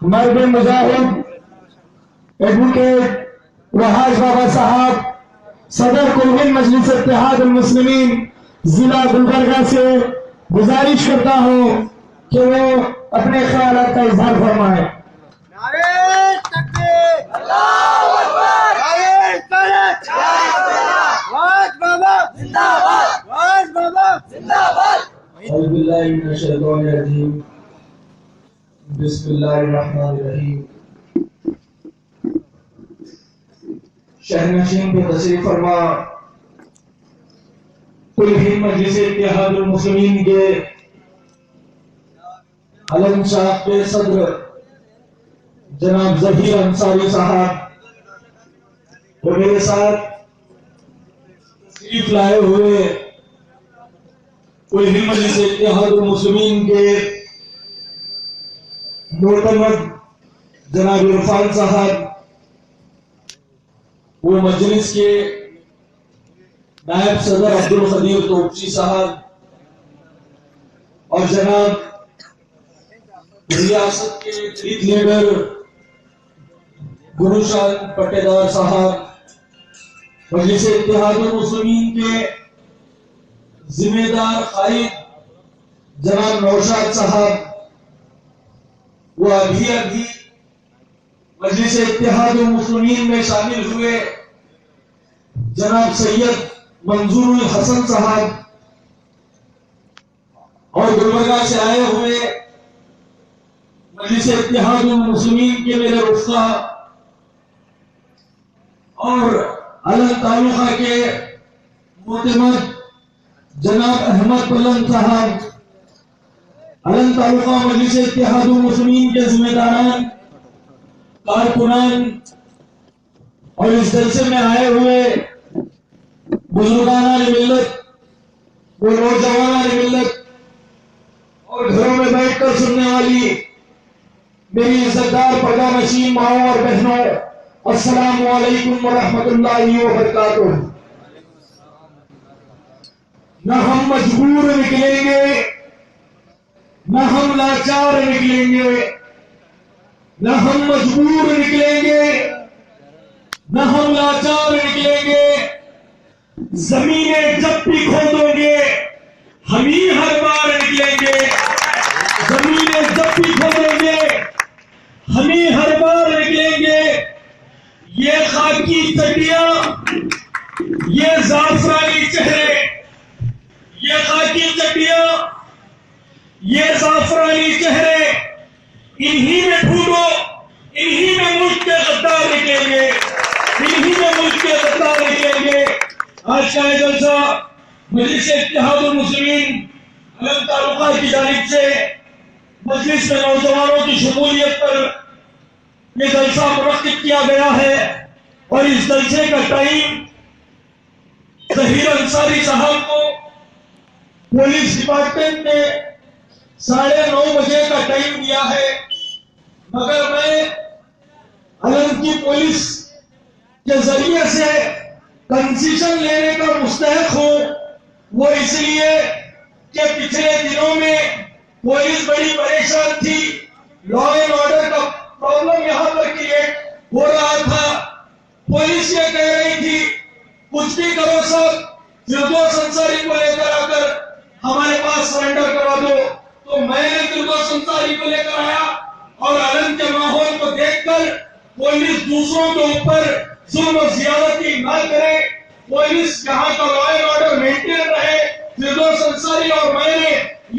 مرد مجاہد ایڈوکیٹ وحاج بابا صاحب صدر کل مجلس اتحاد المسلمین ضلع گلبرگہ سے گزارش کرتا ہوں کہ وہ اپنے خیالات کا اظہار فرمائیں۔ نعرہ تکبیر، اللہ اکبر، نعرہ رسالت، وحاج بابا زندہ باد، وحاج بابا زندہ باد۔ اعوذ باللہ من الشیطان الرجیم، بسم اللہ الرحمن الرحیم۔ شہرنشین پہ تشریف فرما کل ہند مجلس اتحاد المسلمین کے علم شاخ کے صدر جناب ظہیر انصاری صاحب اور میرے ساتھ تشریف لائے ہوئے کل ہند مجلس اتحاد المسلمین کے معتمد جناب عرفان صاحب، وہ مجلس کے نائب صدر عبدالقدیر توپچی صاحب اور جناب ریاست کے چیف لیڈر گروشان پٹیدار صاحب، مجلس اتحاد المسلمین کے ذمہ دار قائد جناب نوشاد صاحب، وہ ابھی مجلس اتحاد المسلمین میں شامل ہوئے جناب سید منظور الحسن صاحب، اور گلبرگہ سے آئے ہوئے مجلس اتحاد المسلمین کے میرے رفقا اور علم تعلقہ کے معتمد جناب احمد پلن صاحب، علم تعلقہ مجلس اتحاد المسلمین کے ذمہ داران، کارکنان اور اس جلسے میں آئے ہوئے بزرگان ملت، وہ نوجوان ملت اور گھروں میں بیٹھ کر سننے والی میری عزتدار پردہ نشین ماؤں اور بہنوں، السلام علیکم ورحمۃ اللہ وبرکاتہ۔ نہ ہم مجبور نکلیں گے، نہ ہم لاچار نکلیں گے، نہ ہم مجبور نکلیں گے، نہ ہم لاچار نکلیں گے۔ زمینیں جب بھی کھودو گے ہم ہی ہر بار نکلیں گے، زمینیں جب بھی کھودو گے ہم ہی ہر بار نکلیں گے۔ یہ خاکی چٹیاں، یہ زعفرانی چہرے، یہ خاکی چٹیاں، یہ زعفرانی چہرے، انہی میں ڈھونڈو، انہی میں ملک کے غدار نکلیں گے، انہی میں ملک کے غدار نکلیں گے۔ آج کا یہ جلسہ مجلس اتحاد المسلمین علم تعلقہ کی جانب سے مجلس میں نوجوانوں کی شمولیت پر یہ جلسہ منعقد کیا گیا ہے، اور اس جلسے کا ٹائم ظہیر انصاری صاحب کو پولیس ڈپارٹمنٹ نے 9:30 بجے کا ٹائم دیا ہے، مگر میں علم کی پولیس کے ذریعے سے کنسیشن لینے کا مستحق ہوں، وہ اس لیے کہ پچھلے دنوں میں پولیس بڑی پریشان تھی، لا اینڈ آرڈر کا پرابلم یہاں پر کریٹ ہو رہا تھا۔ پولیس یہ کہہ رہی تھی کچھ بھی کرو سب، فردوس انصاری کو لے کر آ کر ہمارے پاس سرنڈر کروا دو، تو میں نے فردوس انصاری کو لے کر آیا، اور علم کے ماحول کو دیکھ کر پولیس دوسروں کے اوپر ظلم و زیادتی نہ کرے، پولیس یہاں کا لا اینڈ آرڈر مینٹین رہے۔ فردوس انصاری اور میں نے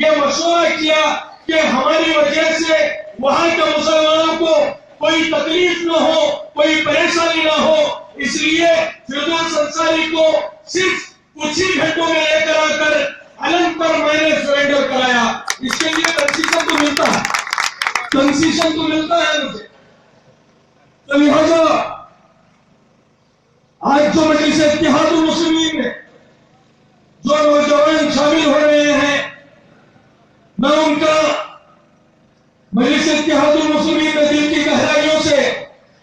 یہ مشورہ کیا کہ ہماری وجہ سے وہاں کے مسلمانوں کو کوئی تکلیف نہ ہو، کوئی پریشانی نہ ہو، اس لیے فردوس انصاری کو صرف کچھ ہی گھنٹوں میں لے کر آ کر علم پر میں نے سرنڈر کرایا۔ اس کے لیے کنسیشن تو ملتا ہے، کنسیشن تو ملتا ہے مجھے۔ تو لہذا آج جو مجلس اتحاد المسلمین میں جو نوجوان شامل ہو رہے ہیں، میں ان کا مجلس اتحاد المسلمین میں دل کی گہرائیوں سے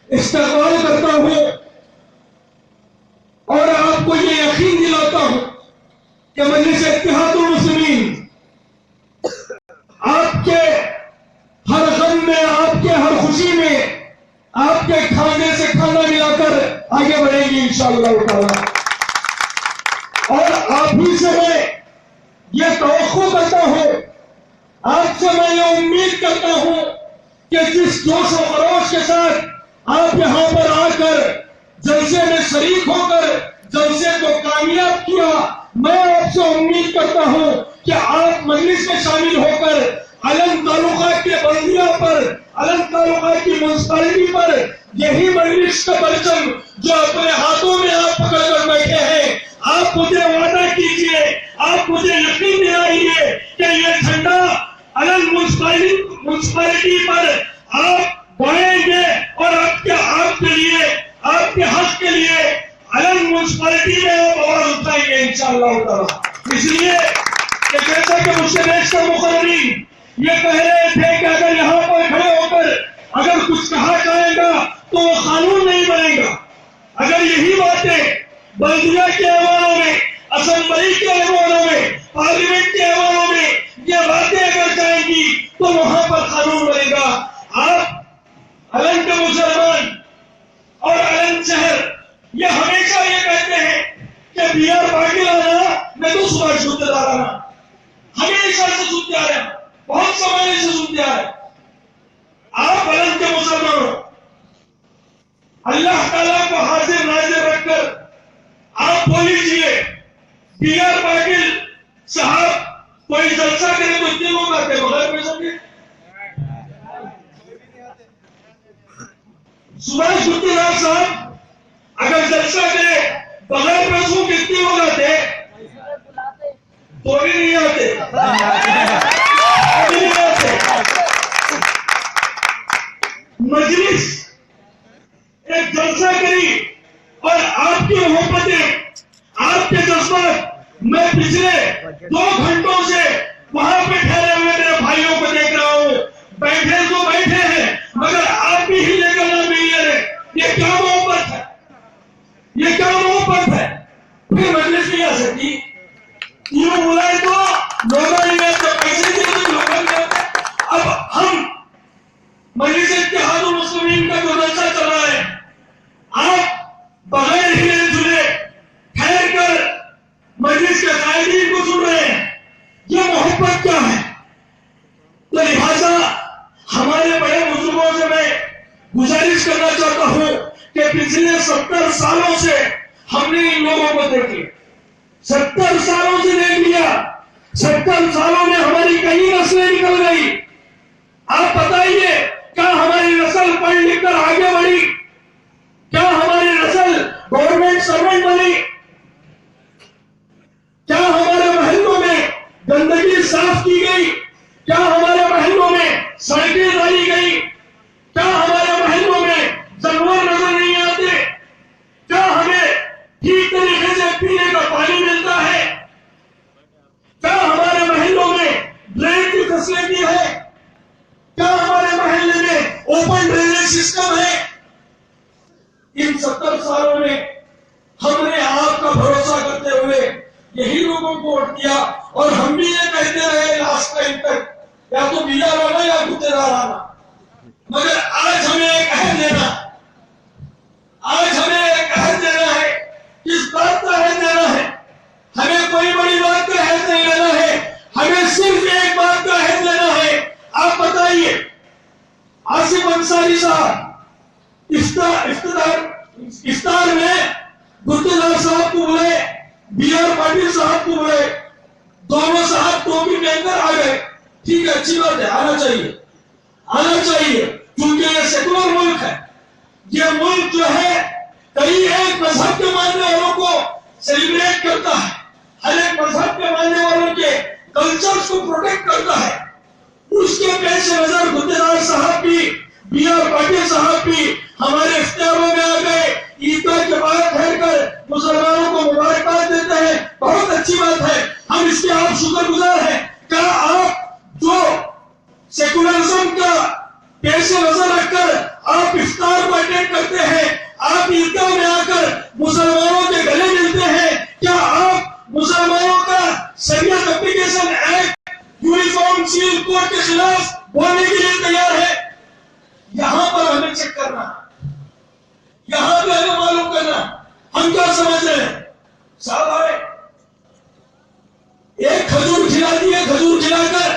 استقبال کرتا ہوں، اور آپ کو یہ یقین دلاتا ہوں کہ مجلس اتحاد المسلمین آپ کے ہر غم میں، آپ کے ہر خوشی کے کھانے سے کھانا ملا کر آگے بڑھیں گی انشاءاللہ تعالی. اور آپ ہی سے میں یہ توقع کرتا ہوں, آپ سے میں یہ امید کرتا ہوں کہ جس جوش و خروش کے ساتھ آپ یہاں پر آ کر جلسے میں شریک ہو کر جلسے کو کامیاب کیا, میں آپ سے امید کرتا ہوں کہ آپ مجلس میں شامل ہو کر علم تعلقہ کے بلدیہ پر, علم تعلقہ کی منسپلٹی پر یہی مجلس کا پرچم جو اپنے ہاتھوں میں آپ پکڑ کر بیٹھے ہیں, آپ مجھے وعدہ کیجئے, آپ مجھے یقین دلائیے کہ یہ جھنڈا علم منسپلٹی پر آپ بڑھیں گے اور آپ کے لیے, آپ کے حق کے لیے علم منسپلٹی میں آپ آواز اٹھائیں گے انشاءاللہ تعالی. اس لیے کہ جیسا کہ مجھ سے بیشتر مقررین یہ کہہ رہے تھے کہ اگر یہاں پر کھڑے ہو کر اگر کچھ کہا جائے گا تو وہ قانون نہیں بنے گا. اگر یہی باتیں بلدیہ کے ایوانوں میں, اسمبلی کے ایوانوں میں, پارلیمنٹ کے ایوانوں میں یہ باتیں اگر جائیں گی تو وہاں پر قانون بنے گا. آپ علم کے مسلمان اور علم شہر یہ ہمیشہ یہ کہتے ہیں کہ بی آر پاٹل آنا میں تو صبح سنتے جا رہا نا, ہمیشہ سے سنتے آ رہے ہیں, بہت زمانے سے سنتے آ رہے ہیں. آپ علم کے مسلمان ہو, اللہ تعالیٰ کو حاضر ناظر رکھ کر آپ بولیجئے بی آر پاٹل صاحب کوئی جلسہ کرے تو اتنے لوگ آتے بغیر پیسوں کے, سبھاش گپتیدار صاحب اگر جلسہ کرے بغیر پیسوں کے اتنے لوگ آتے تو بھی نہیں آتے, مجلس ایک جلسہ کری اور آپ کی محبتیں, آپ کے جذبات, میں پچھلے 2 گھنٹوں سے وہاں پہ ٹھہرے ہوئے میرے بھائیوں کو دیکھ رہا ہوں, بیٹھے تو بیٹھے ہیں مگر آپ بھی ہی لے کر نہ ملیے رہے. یہ کیا محبت ہے, یہ کیا محبت ہے. پھر مجلس نہیں آ سکتی, یوں بلائے تو لوگوں نے پیسے دیے تو لوگوں نے. اب ہم مجلس اتحاد المسلمین کا جو جلسہ چل رہا ہے, آپ بغیر ہلے جلے ٹھہر کر مجلس کے قائدین کو سن رہے ہیں, یہ محبت کیا ہے؟ تو لہٰذا ہمارے بڑے بزرگوں سے میں گزارش کرنا چاہتا ہوں کہ پچھلے 70 سالوں سے ہم نے ان لوگوں کو دیکھ لیا, 70 سالوں سے دیکھ لیا, 70 سالوں میں ہماری کئی نسلیں نکل گئی. آپ بتائیے کیا ہماری نسل پڑھ لکھ کر آگے بڑھی, کیا ہماری نسل گورنمنٹ سروینٹ بنی, کیا ہمارے محلوں میں گندگی صاف کی گئی, کیا ہمارے محلوں میں سڑکیں ڈالی گئی, کیا ہمارے محلوں میں جانور نظر نہیں آتے, کیا ہمیں ٹھیک طریقے سے پینے کا پانی ملتا ہے, کیا ہمارے محلوں میں ڈرین کی فیسلٹی ہے, کیا ہمارے محلے میں اوپن ڈرینیج سسٹم ہے. ان 70 سالوں میں ہم نے آپ کا بھروسہ کرتے ہوئے یہی لوگوں کو ووٹ دیا اور ہم بھی یہ کہتے رہے لاسٹ ٹائم تک یا تو بی آر آنا یا گپتیدار آنا. مگر آج ہمیں ایک عہد دینا, آج ہمیں ایک عہد دینا ہے. کس بات کا عہد دینا ہے؟ ہمیں کوئی بڑی بات کا عہد نہیں لینا ہے, ہمیں صرف ایک بات کا عہد لینا ہے. آپ بتائیے آصف انصاری صاحب افطار میں گپتیدار صاحب کو بلائے, بی آر پاٹل صاحب کو بلائے, دونوں صاحب ٹوپی پہن کر آ گئے. ٹھیک ہے, اچھی بات ہے, آنا چاہیے, آنا چاہیے, کیونکہ یہ سیکولر ملک ہے. یہ ملک جو ہے کئی ایک مذہب کے ماننے والوں کو سیلیبریٹ کرتا ہے, ہر ایک مذہب کے ماننے والوں کے کلچرز کو پروٹیکٹ کرتا ہے. اس کے پیش نظر گپتیدار صاحب بھی, بی آر پاٹل صاحب بھی ہمارے اختیاروں میں آ گئے. عیدگاہ کے بعد ٹھہر کر مسلمانوں کو مبارکباد دیتے ہیں, بہت اچھی بات ہے, ہم اس کے آپ شکر گزار ہیں. کیا آپ جو سیکولرزم کا پیش نظر رکھ کر آپ افطار کو اٹینڈ کرتے ہیں, آپ عیدگاہ میں آ کر مسلمانوں کے گلے ملتے ہیں, کیا آپ مسلمانوں کا شریعت application act uniform civil code کے خلاف بولنے کے لیے تیار ہے؟ یہاں پر ہمیں چیک کرنا, ہم کیا سمجھ رہے ہیں؟ صاحب آئے ایک کھجور کھلا دیے، کھجور کھلا کر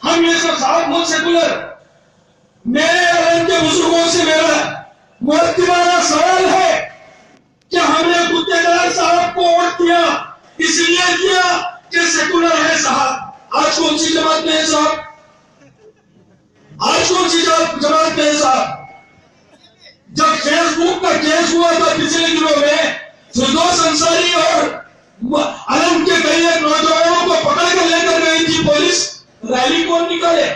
ہم یہ سب صاحب بہت سیکولر. میرے علم کے بزرگوں سے میرا معتبرانہ سوال ہے کہ ہم نے کتے دار صاحب کو ووٹ دیا اس لیے دیا کہ سیکولر ہے صاحب. آج کون سی جماعت میں ہے صاحب؟ آج کون سی جماعت میں ہے صاحب؟ جب فیس بک کا کیس ہوا تھا پچھلے دنوں میں، فردوس انصاری اور علم کے کئی ایک نوجوانوں کو پکڑ کر لے کر گئی تھی پولیس. ریلی کون نکالے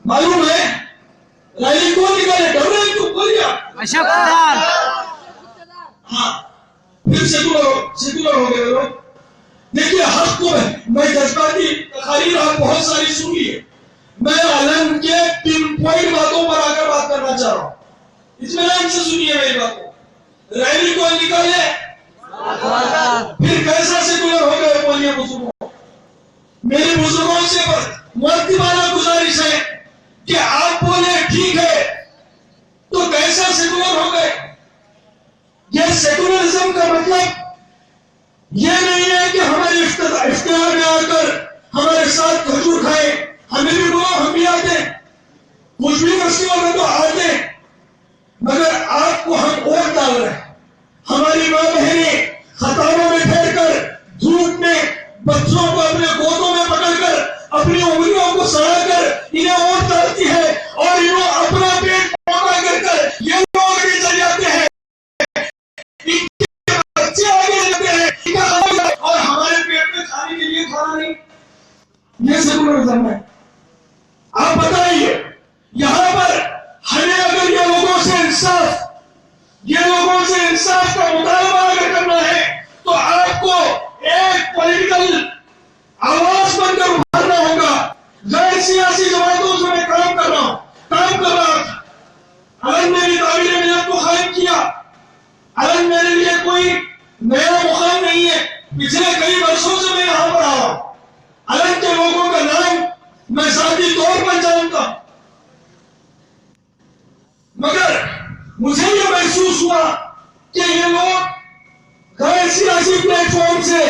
معلوم ہے؟ ریلی کون نکالے؟ ڈر رہے کیوں؟ بولیے. اشرف پٹھان. ہاں پھر سیکولر ہو گئے لوگ. دیکھیے حق کو میں جذباتی تقاریر آپ بہت ساری سنی ہے. میں علم کے پن پوائنٹ باتوں پر آ کر بات کرنا چاہ رہا ہوں. اطمینان سے سنیے میری بات کو. ریلی کون نکالے؟ پھر کیسا سیکولر ہو گئے؟ بولیے بزرگوں. میرے بزرگوں سے معتبرانہ گزارش ہے کہ آپ بولے ٹھیک ہے تو کیسا سیکولر ہو گئے؟ یہ سیکولرزم کا مطلب یہ نہیں ہے کہ ہمارے اختیار میں آ کر ہمارے ساتھ کھجور کھائے. ہمیں بھی بولو، ہم بھی آتے، کچھ بھی فیسٹیول میں تو آتے، مگر آپ کو ہم ووٹ ڈال رہے ہیں. ہماری ماں بہنیں خطاروں میں پھیر کر دھوپ میں بچوں کو اپنے گودوں میں پکڑ کر اپنی انگلیوں کو سڑا کر انہیں ووٹ ڈالتی ہے اور انہوں اپنا پیٹ موٹا کر کر یہ لوگ آگے چل جاتے ہیں، بچے آگے جاتے ہیں اور ہمارے پیٹ میں کھانے کے لیے کھانا نہیں. یہ سیکولرزم ہے. آپ بتائیے یہاں پر ہمیں اگر یہ لوگوں سے انصاف کا مطالبہ اگر کرنا ہے تو آپ کو ایک پولیٹیکل آواز بن کر ابھرنا ہوگا. غیر سیاسی جماعتوں سے میں کام کر رہا تھا. علم نے بھی تعبیر ملت کو قائم کیا. علم میرے لیے کوئی نیا مقام نہیں ہے. پچھلے کئی برسوں سے میں یہاں پر آ رہا ہوں. علم کے لوگوں کا نام میں ذاتی طور پر جانتا ہوں، مگر مجھے یہ محسوس ہوا کہ یہ لوگ غیر سیاسی پلیٹ فارم سے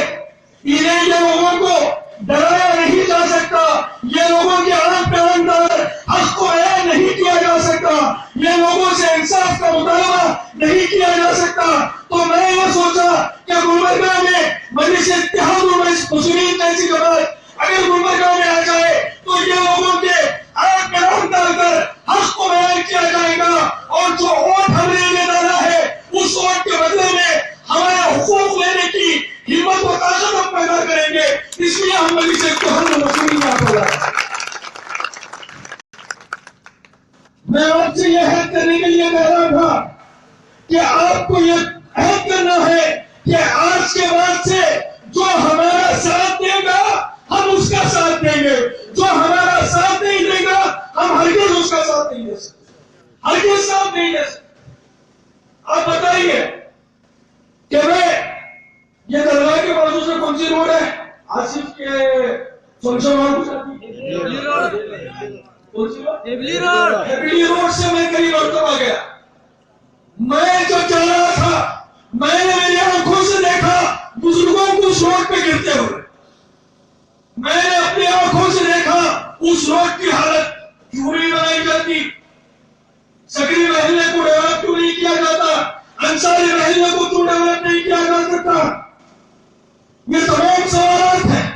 انہیں یہ لوگوں کو ڈرایا نہیں جا سکتا. یہ لوگوں کے آنکھ پہ آنکھ ڈال حق کو بیان نہیں کیا جا سکتا. یہ لوگوں سے انصاف کا مطالبہ نہیں کیا جا سکتا. تو میں یہ سوچا کہ گلبرگہ میں مجلس اتحاد المسلمین جیسی جماعت اگر گلبرگہ میں آ جائے تو یہ لوگوں کے آنکھ پہ آنکھ ڈال کر حق کو بیان کیا جائے گا اور جو ووٹ ہم نے انہیں ڈالا ہے اس ووٹ کے بدلے میں ہمارے حقوق لینے کی ہمت و طاقت ہم پیدا کریں گے. اس لیے ہم مجلس اتحاد المسلمین میں آپ ہو. میں آپ سے یہ عہد کرنے کے لیے کہہ رہا تھا کہ آپ کو یہ عہد کرنا ہے کہ آج کے بعد سے جو ہمارا ساتھ دے گا ہم اس کا ساتھ دیں گے، جو ہمارا ساتھ نہیں دے گا ہم ہرگز اس کا ساتھ نہیں دے سکتے، ہرگز ساتھ نہیں دے سکتے. آپ بتائیے کہ میں یہ درگاہ کے بازو سے کون سی روڈ ہے؟ آصف کے فنکشن ہال ہیبلی روڈ سے میں کئی مرتبہ گیا. میں جب جا رہا تھا میں نے میری آنکھوں سے دیکھا بزرگوں کو اس روڈ پہ گرتے ہوئے. میں نے اپنی آنکھوں سے دیکھا اس روڈ کی حالت کیوں نہیں بنائی جاتی. سکری محلے کو ڈیولپ کیوں نہیں کیا جاتا؟ انصاری محلے کو کیوں ڈیولپ نہیں کیا جا سکتا؟ یہ تمام سوالات ہیں.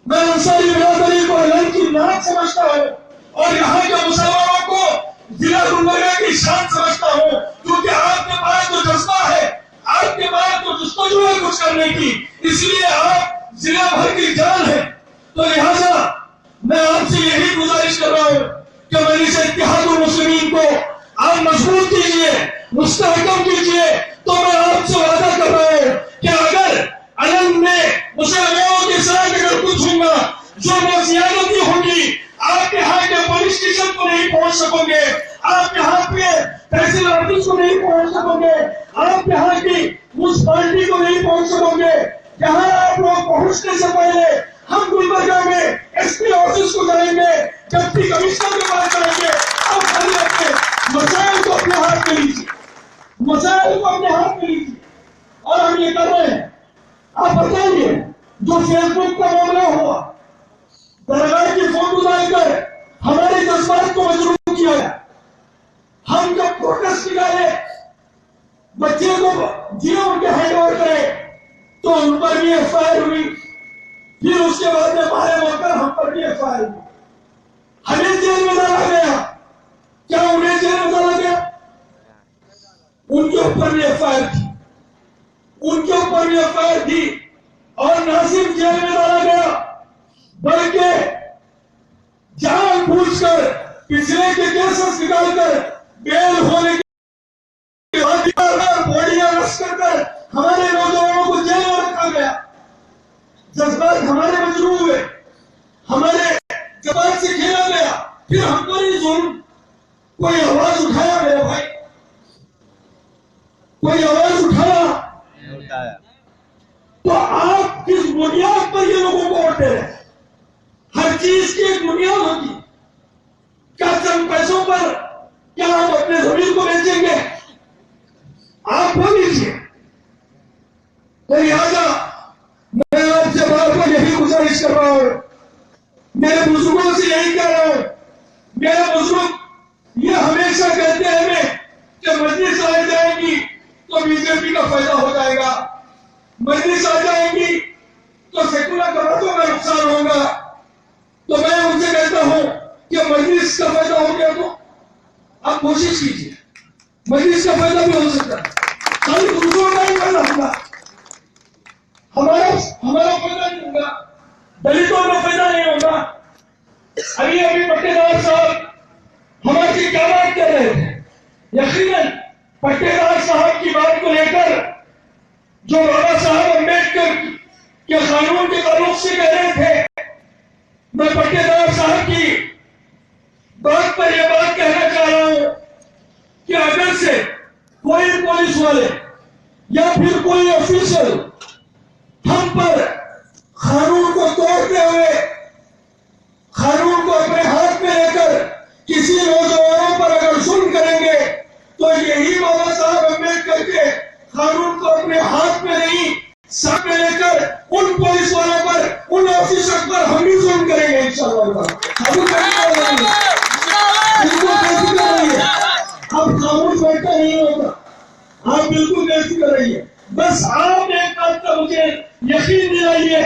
میں انصاری برادری کو علم کی نعت سمجھتا ہوں اور یہاں کے مسلمانوں کو ضلع گلبرگہ کی شان سمجھتا ہوں، کیونکہ آپ کے پاس جو جذبہ ہے، آپ کے پاس جو جستجو ہے کچھ کرنے کی، اس لیے آپ ضلع بھر کی جان ہے. تو لہذا میں آپ سے یہی گزارش کر رہا ہوں کہ مجلس اتحاد المسلمین کو آپ مضبوط کیجیے، مستحکم کیجیے. تو میں آپ سے وعدہ کر رہا ہوں کہ اگر علم میں مسلمانوں کے ساتھ اگر کچھ ہوگا جو وہ زیادتی ہوگی، آپ یہاں کے پولیس اسٹیشن کو نہیں پہنچ سکو گے، آپ یہاں پہ تحصیل آفس کو نہیں پہنچ سکو گے، آپ یہاں کی میونسپلٹی کو نہیں پہنچ سکو گے. جہاں آپ لوگ پہنچنے سے پہلے ہم گلبرگہ میں ایس پی آفس کو جائیں گے، ڈپٹی کمشنر کے پاس جائیں گے. آپ خالی اپنے مسائل کو اپنے ہاتھ میں لیجیے، مسائل کو اپنے ہاتھ میں لیجیے. اور ہم یہ کر رہے ہیں. آپ بتائیے جو فیس بک کا معاملہ ہوا، درگاہ کی فوٹو ڈال کر ہمارے جذبات کو مجروح کیا گیا. ہم جب پروٹیسٹ نکالے بچے کو جیو ان کے ہینڈ اوور کرے تو ان پر بھی ایف آئی آر ہوئی. پھر اس کے بعد میں مارے مار کر ہم پر بھی ایف آئی آر ہوئی. ہمیں جیل میں ڈالا گیا. کیا انہیں جیل میں ڈالا گیا؟ ان کے اوپر بھی ایف آئی آر تھی. ان کے اوپر بھی ایف آئی آر تھی. اور نہ صرف جیل میں ڈالا گیا بلکہ جان بوجھ کر پچھلے کے کیسز نکال کر بیل ہونے کے بعد بوڈیاں رش کر کر ہمارے نوجوانوں کو جیل میں رکھا گیا. جذبات ہمارے مجروح ہوئے، ہمارے جذبات سے کھیلا گیا. پھر ہم پر ہی ظلم. کوئی آواز اٹھایا میرے بھائی؟ کوئی آواز اٹھایا؟ تو آپ کس بنیاد پر یہ لوگوں کو ووٹ دے رہے ہیں؟ ہر چیز کی ایک بنیاد ہوتی. کیا چند پیسوں پر کیا ہم اپنے زمین کو بیچیں گے؟ آپ کو دیجیے. تو لہٰذا میں آپ سے بار بار یہی گزارش کر رہا ہوں، میرے بزرگوں سے یہی کہہ رہا ہوں. میرے بزرگ یہ ہمیشہ کہتے ہیں ہمیں کہ مجلس آ جائے گی تو بی جے پی کا فائدہ ہو جائے گا، مجلس آ جائے گی تو سیکولر جماعتوں کا نقصان ہوگا. تو میں ان سے کہتا ہوں کہ مجلس کا فائدہ ہو گیا تو آپ کوشش کیجیے، مجلس کا فائدہ بھی ہو سکتا ہے. خالی دوسروں کا نہیں کرنا ہوگا، ہمارا فائدہ نہیں ہوگا، دلتوں کا فائدہ نہیں ہوگا. ابھی پٹے دار صاحب ہمارے کیا بات کر رہے تھے؟ یقیناً پٹے دار صاحب کی بات کو لے کر جو بابا صاحب امبیڈکر کے قانون کے تعلق سے کہہ رہے تھے، میں پٹے دار صاحب کی بات پر یہ بات کہنا چاہ رہا ہوں کہ اگر سے کوئی پولیس والے یا پھر کوئی آفیسر ہم پر قانون کو توڑتے ہوئے قانون کو اپنے ہاتھ میں لے کر کسی نوجوانوں پر اگر ظلم کریں گے تو یہی بابا صاحب امبیڈکر کے قانون کو اپنے ہاتھ میں نہیں ساتھ میں لے کر ان پولیس والوں پر، ان آفیسر پر ہم بھی ظلم کریں گے انشاءاللہ. اب خاموش بیٹھا نہیں ہوگا، آپ بالکل بے فکر رہیے. بس آپ ایک بات کا مجھے یقین دلائیے،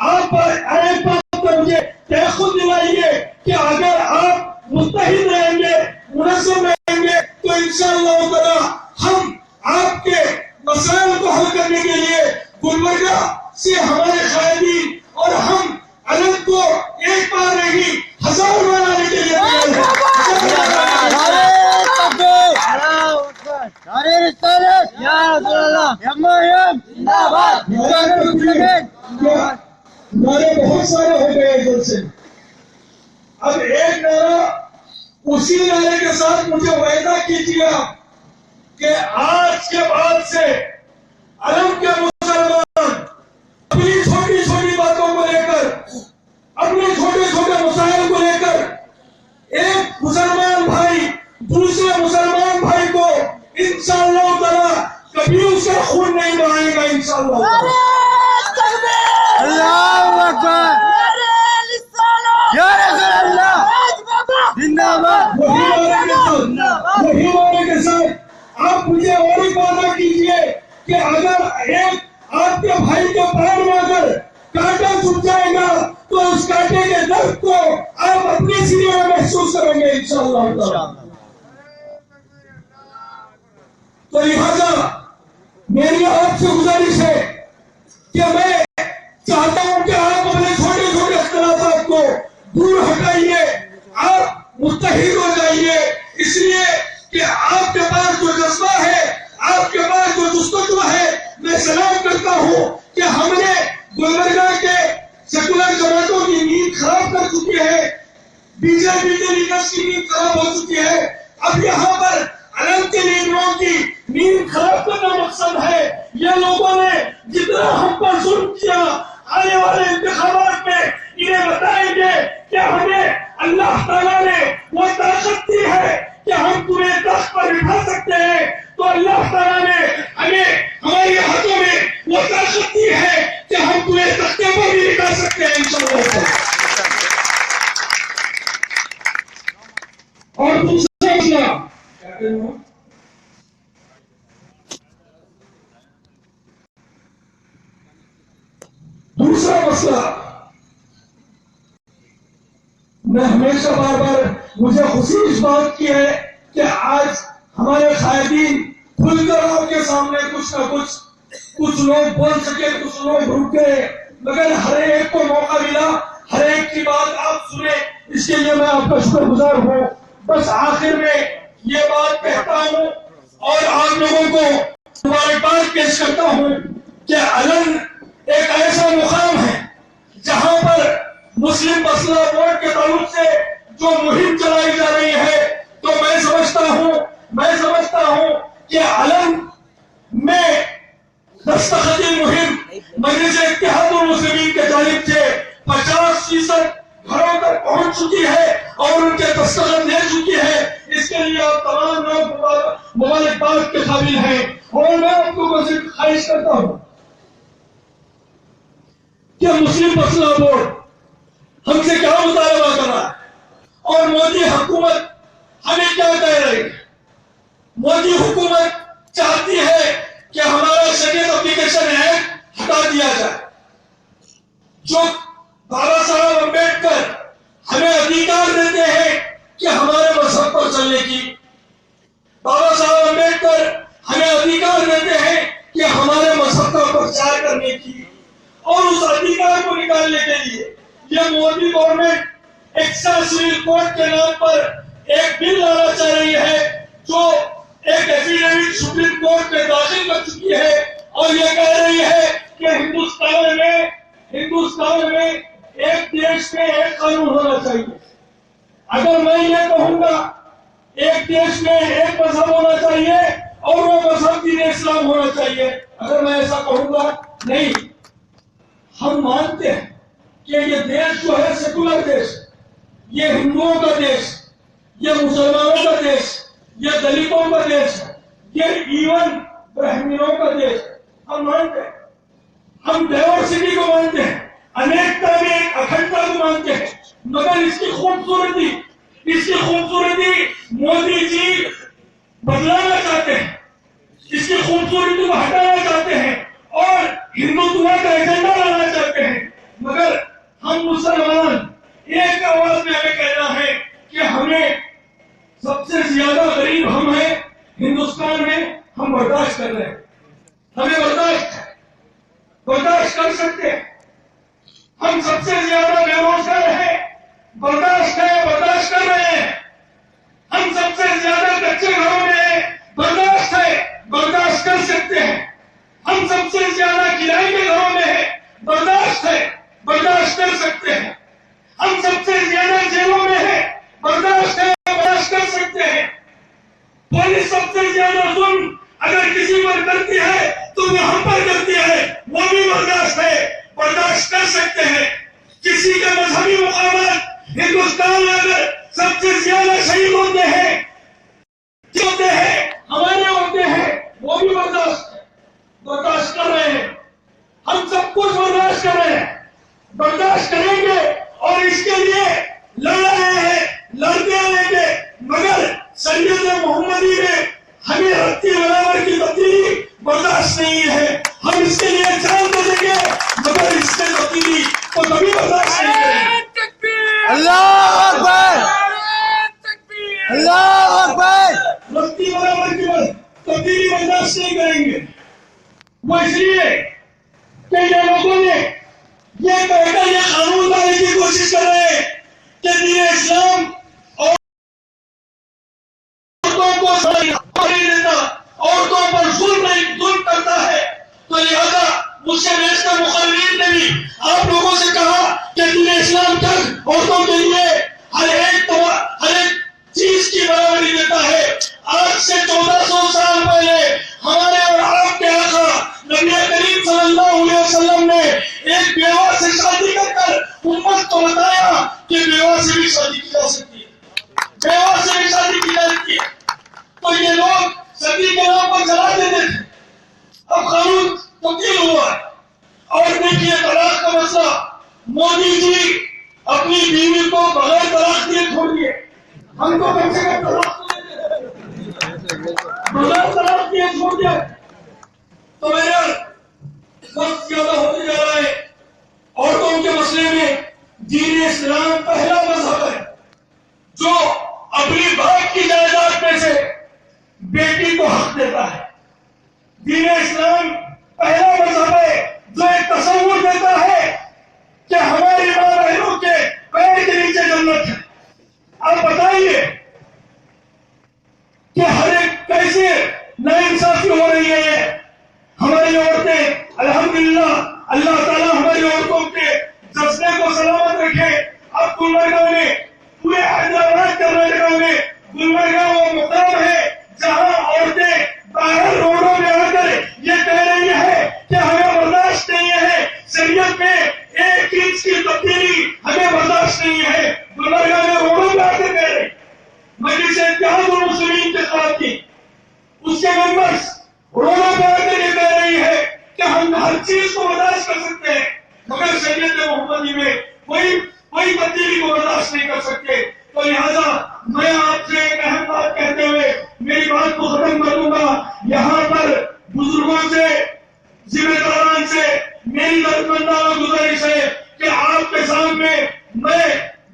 آپ ایک بات کا مجھے تحفظ دلائیے کہ اگر آپ متحد رہیں گے، منظم رہیں گے تو انشاءاللہ تعالی ہم آپ کے مسائل کو حل کرنے کے لیے گلبرگہ سے ہمارے قائدین اور ہم علم کو ایک بار نہیں 1000 بار آنے کے لیے نعرے بہت سارے ہو گئے ادھر سے. اب ایک نعرہ اسی نعرے کے ساتھ مجھے وعدہ کیجیے کہ آج کے بعد سے علم کے مسلمان اپنی چھوٹی چھوٹی باتوں کو لے کر، اپنے چھوٹے چھوٹے مسائل کو لے کر ایک مسلمان بھائی دوسرے مسلمان بھائی کو انشاءاللہ تعالی کبھی اس کا خون نہیں بہائے گا انشاءاللہ. اللہ اکبر، یا رسول اللہ، زندہ باد. وہی ہونے کے ساتھ آپ مجھے اور ایک وعدہ کیجیے کہ اگر ایک آپ کے بھائی کے پیر میں اگر کانٹا چھپ جائے گا تو اس کانٹے کے درد کو آپ اپنے سینے میں محسوس کریں گے انشاءاللہ. تو لہذا میری آپ سے گزارش ہے کہ میں چاہتا ہوں کہ آپ اپنے چھوٹے چھوٹے اختلافات کو دور ہٹائیے، آپ متحد ہو جائیے. اس لیے کہ آپ کے پاس جو جذبہ ہے، آپ کے پاس جو جستجو ہے، میں سلام کرتا ہوں کہ ہم نے گلبرگہ کے سیکولر جماعتوں کی نیند خراب کر چکی ہے، بی جے پی کے لیڈرز کی نیند خراب ہو چکی ہے. اب یہاں پر علم کے لیڈروں کی نیند خراب کرنا مقصد ہے. یہ لوگوں نے جتنا ہم پر ظلم کیا، آنے والے انتخابات میں انہیں بتائیں گے کہ ہمیں اللہ تعالیٰ نے وہ طاقت دی ہے کہ ہم تمہیں تخت پر بٹھا سکتے ہیں. تو اللہ تعالیٰ نے ہمیں ہمارے ہاتھوں میں وہ طاقت دی ہے کہ ہم تمہیں تختے پر بھی لکھا سکتے ہیں انشاءاللہ۔ اور دوسرا مسئلہ میں ہمیشہ بار بار مجھے خوشی اس بات کی ہے کہ آج ہمارے قائدین کھل کر آپ کے سامنے کچھ نہ کچھ لوگ بول سکے، کچھ لوگ رک گئے، مگر ہر ایک کو موقع ملا، ہر ایک کی بات آپ سنے، اس کے لیے میں آپ کا شکر گزار ہوں۔ بس آخر میں یہ بات کہتا ہوں اور آپ لوگوں کو مبارکباد پیش کرتا ہوں کہ علم ایک ایسا مقام ہے جہاں پر مسلم مسئلہ بورڈ کے تعلق سے جو مہم چلائی جا رہی ہے، تو میں سمجھتا ہوں کہ علم میں دستخطی مہم مجلس اتحاد المسلمین کے جانب سے 50% گھروں تک پہنچ چکی ہے اور ان کے دستخط لے چکی ہے۔ اس کے لیے آپ تمام لوگ مبارکباد کے قابل ہیں، اور میں آپ کو مزید خواہش کرتا ہوں کہ مسلم مسئلہ بورڈ ہم سے کیا مطالبہ کر رہا ہے اور مودی حکومت ہمیں کیا کہہ رہی ہے۔ مودی حکومت چاہتی ہے کہ ہمارا شریعت اپلیکیشن ایکٹ ہٹا دیا جائے، جو بابا صاحب امبیڈکر ہمیں ادھیکار دیتے ہیں کہ ہمارے مذہب پر چلنے کی، بابا صاحب امبیڈکر ہمیں ادھیکار دیتے ہیں کہ ہمارے مذہب کا پرچار کرنے کی، اور اس ادھیکار کو نکالنے کے لیے یہ Modi government extra civil code کے نام پر ایک بل لانا چاہ رہی ہے، جو ایک ایفیڈیوٹ سپریم کورٹ میں داخل کر چکی ہے، اور یہ کہہ رہی ہے کہ ہندوستان میں ایک دیش میں ایک قانون ہونا چاہیے۔ اگر میں یہ کہوں گا ایک دیش میں ایک مذہب ہونا چاہیے اور وہ مذہب دین اسلام ہونا چاہیے، اگر میں ایسا کہوں گا، نہیں، ہم مانتے ہیں کہ یہ دیش جو ہے سیکولر دیش، یہ ہندوؤں کا دیش، یہ مسلمانوں کا دیش، یہ دلتوں کا دیش ہے، یہ ایون برہمنوں کا دیش ہے۔ ہم مانتے ہیں، ہم ڈائیورسٹی کو مانتے ہیں، انیکتا میں ایک اکھنڈتا کو مانتے ہیں، مگر اس کی خوبصورتی مودی جی بدلانا چاہتے ہیں، اس کی خوبصورتی کو ہٹانا چاہتے ہیں اور ہندوتوا کا ایجنڈا لانا چاہتے ہیں۔ مگر ہم مسلمان ایک آواز میں ہمیں کہنا ہے کہ ہمیں سب سے زیادہ غریب ہم ہیں ہندوستان میں، ہم برداشت کر رہے ہیں، ہمیں برداشت کر سکتے ہیں۔ ہم سب سے زیادہ بے روزگار ہیں، برداشت کر رہے ہیں۔ ہم سب سے زیادہ کچے گھروں میں ہیں، برداشت کر سکتے ہیں۔ ہم سب سے زیادہ کرائے کے گھروں میں ہیں، برداشت کر سکتے ہیں۔ ہم سب سے زیادہ جیلوں میں ہیں، برداشت کر سکتے ہیں۔ پولیس سب سے زیادہ ظلم اگر کسی پر کرتی ہے تو وہ ہم پر کرتی ہے، وہ بھی برداشت کر سکتے ہیں۔ کسی کے مذہبی مقامات ہندوستان میں اگر سب سے زیادہ شہید ہوتے ہیں ہمارے ہیں، وہ بھی برداشت کر رہے ہیں۔ ہم سب کچھ برداشت کر رہے ہیں، برداشت کریں گے اور اس کے لیے لڑ رہے ہیں، لڑتے رہیں گے، مگر شریعت محمدی میں ہمیں رتی برابر کی تبدیلی برداشت نہیں ہے۔ ہم اس کے لیے جان دے دیں گے، مگر اس سے تبدیلی کو کبھی برداشت نہیں کریں گے۔ اللہ اکبر، اللہ اکبر۔ رتی برابر کی تبدیلی برداشت نہیں کریں گے۔ وہ اس لیے کہ یہ لوگوں نے یہ کہہ کر یہ قانون لانے کی کوشش کر رہے ہیں کہ دین اسلام عورتوں پر ظلم کرتا ہے، تو لہذا مجھ سے بیشتر مخالفین نے بھی آپ لوگوں سے کہا کہ دین اسلام تک عورتوں کے لیے ہر ایک چیز کی برابری دیتا ہے۔ آج سے 1400 سال پہلے ہمارے اور آپ کے آقا نبی کریم صلی اللہ علیہ وسلم نے ایک بیوہ سے شادی کر امت کو بتایا کہ بیوہ سے بھی شادی کی جا سکتی ہے، بیوہ سے بھی شادی کی جا سکتی ہے۔ تو یہ لوگ ستی کے نام پر جلا دیتے تھے، اب قانون تبدیل ہوا ہے، مودی جی اپنی بیوی کو بغیر طلاق دیے چھوڑ دیے، ہم تو کم سے کم طلاق بغیر طلاق دیے چھوڑ دیا۔ تو میرا وقت زیادہ ہوتے جا رہا ہے۔ عورتوں کے مسئلے میں دین اسلام پہلا مذہب ہے جو اپنی باپ کی جائیداد میں سے بیٹی کو حق دیتا ہے۔ دین اسلام پہلا مذہب ہے جو ایک تصور دیتا ہے کہ ہماری ماں بہنوں کے پیر کے نیچے جنت ہے۔ آپ بتائیے کہ ہر ایک کیسے ناانصافی ہو رہی ہے۔ ہماری عورتیں الحمدللہ، اللہ تعالیٰ ہماری عورتوں کے جذبے کو سلامت رکھے۔ اب گلبرگہ میں، پورے حیدرآباد کرناٹکا میں گلبرگہ وہ مقام ہے جہاں عورتیں باہر روڈوں میں آ کر یہ کہہ رہی ہے کہ ہمیں برداشت نہیں ہے، شریعت میں 1 انچ کی تبدیلی ہمیں برداشت نہیں ہے۔ گلبرگہ میں روڈوں پہ آ کر کہہ رہے، مجلس اتحاد المسلمین کے خلاف کی اس کے ممبرس روڈوں پہ آ کر یہ کہہ رہی ہے کہ ہم ہر چیز کو برداشت کر سکتے ہیں مگر شریعت محمدی میں کوئی تبدیلی کو برداشت نہیں کر سکتے۔ تو لہذا میں آپ سے ایک اہم بات کہتے ہوئے میری بات کو ختم کروں گا۔ یہاں پر بزرگوں سے، ذمہ داران سے میری درخواست گزارش ہے کہ آپ کے سامنے میں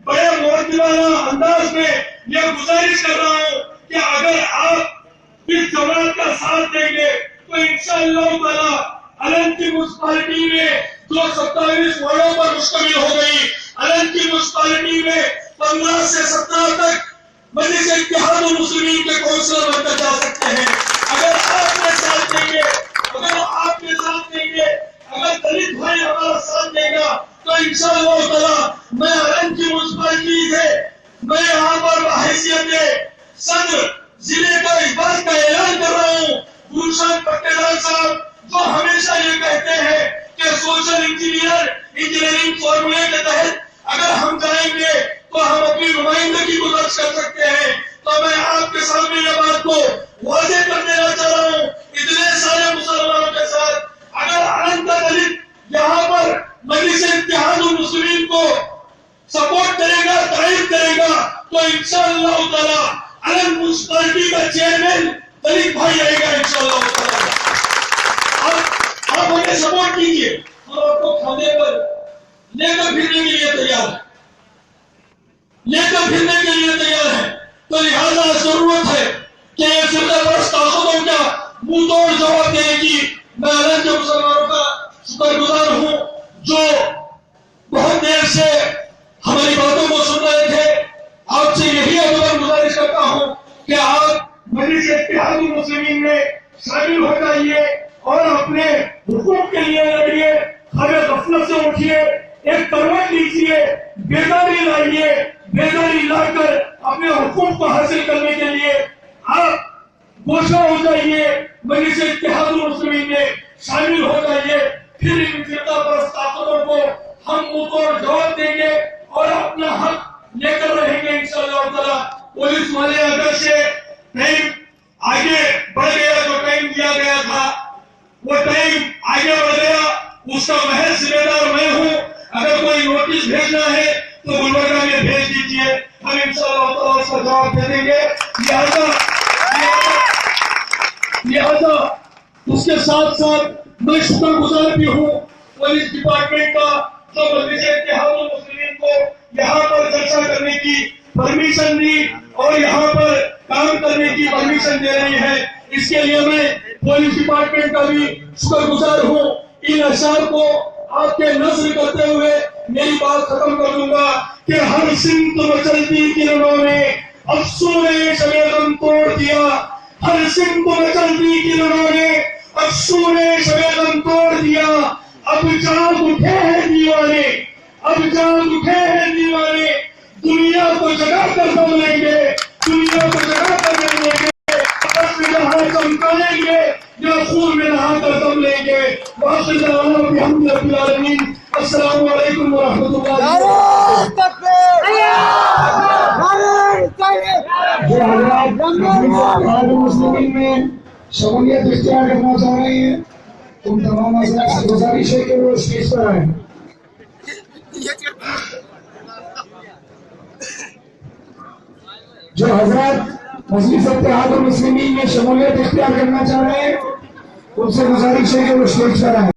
بڑے معتدلانہ انداز میں یہ گزارش کر رہا ہوں کہ اگر آپ اس جماعت کا ساتھ دیں گے تو انشاءاللہ تعالی الن کی میونسپلٹی میں جو 27 وارڈوں پر مشتمل ہو گئی، الن کی میونسپلٹی میں 15 سے 17 تک مجلس اتحاد المسلمین کے کونسلر بن کر جا سکتے ہیں۔ اگر آپ کے ساتھ دیں گے، اگر دلت بھائی ہمارا ساتھ دے گا تو انشاءاللہ تعالی میں الن کی میونسپلٹی سے میں یہاں پر بحیثیت صدر ضلع کا اس بات کا اعلان کر رہا ہوں، گلشن پٹیدار صاحب جو ہمیشہ یہ کہتے ہیں کہ سوشل انجینئرنگ فارمولے کے تحت اگر ہم جائیں گے تو ہم اپنی نمائندگی کو درج کر سکتے ہیں۔ تو میں آپ کے سامنے یہ بات کو واضح کر دینا چاہ رہا ہوں، اتنے سارے مسلمانوں کے ساتھ اگر الن کا دلت یہاں پر مجلس اتحاد المسلمین کو سپورٹ کرے گا، تائید کرے گا تو انشاءاللہ تعالی الن میونسپلٹی کا چیئرمین دلت بھائی رہے گا انشاءاللہ تعالی۔ آپ ہمیں سپورٹ کیجیے، ہم آپ کو کھانے پر لے کر پھرنے کے لیے تیار ہیں۔ تو لہذا ضرورت ہے کہ فرقہ پرست طاقتوں کا منہ توڑ جواب دینے کی میں الن کے مسلمانوں کا شکر گزار ہوں جو بہت دیر سے ہماری باتوں کو سن رہے تھے۔ آپ سے یہی اگر گزارش کرتا ہوں کہ آپ مجلس اتحاد المسلمین میں شامل ہو جائیے اور اپنے حقوق کے لیے لڑیے، ہمیں غفلت سے اٹھیے، ایک کروٹ لیجیے، بیداری لائیے، بیداری لا کر اپنے حقوق کو حاصل کرنے کے لیے آپ گوشہ ہو جائیے، مجلس اتحاد المسلمین میں شامل ہو جائیے۔ پھر ان فرقہ پرست طاقتوں کو ہم منہ توڑ جواب دیں گے اور اپنا حق لے کر رہیں گے انشاءاللہ تعالی۔ پولیس والے اگر سے ٹائم آگے بڑھ گیا، جو ٹائم دیا گیا تھا وہ ٹائم آگے بڑھ گیا، اس کا محض ذمہ دار میں ہوں۔ اگر کوئی نوٹس بھیجنا ہے تو گلبرگہ میں بھیج دیجیے، ہم انشاءاللہ تعالی اس کا جواب دے دیں گے۔ لہذا اس کے ساتھ ساتھ میں شکر گزار بھی ہوں پولیس ڈپارٹمنٹ کا جو مجلس اتحاد المسلمین کو یہاں پر جلسہ کرنے کی پرمیشن دی اور یہاں پر کام کرنے کی پرمیشن دے رہی ہے۔ اس کے لیے میں پولیس ڈپارٹمنٹ کا بھی شکر گزار ہوں۔ ان اشعار کو آپ کے نظر کرتے ہوئے میری بات ختم کر دوں گا کہ ہر سمت مچلتی کرنوں نے افسوس شب غم توڑ دیا، ہر سمت مچلتی کرنوں نے افسوس شب غم توڑ دیا۔ اب جاگ اٹھے ہیں دیوانے، اب جاگ اٹھے ہیں دیوانے، دنیا کو جگا کر دم لیں گے، دنیا کو جگا کر دم لیں گے، آپس میں جہاں چمکائیں گے یا خون میں نہا کر دم لیں گے۔ وآخر دعوانا بحمد رب العالمین۔ السلام علیکم ورحمۃ اللہ مسلمین میں شمولیت اختیار کرنا چاہ رہے ہیں، ان تمام حضرات سے گزارش ہے کہ وہ اسٹیج پر آئیں۔ جو حضرات مجلس اتحاد المسلمین میں شمولیت اختیار کرنا چاہ رہے ہیں ان سے گزارش ہے کہ وہ اسٹیج پر آئیں.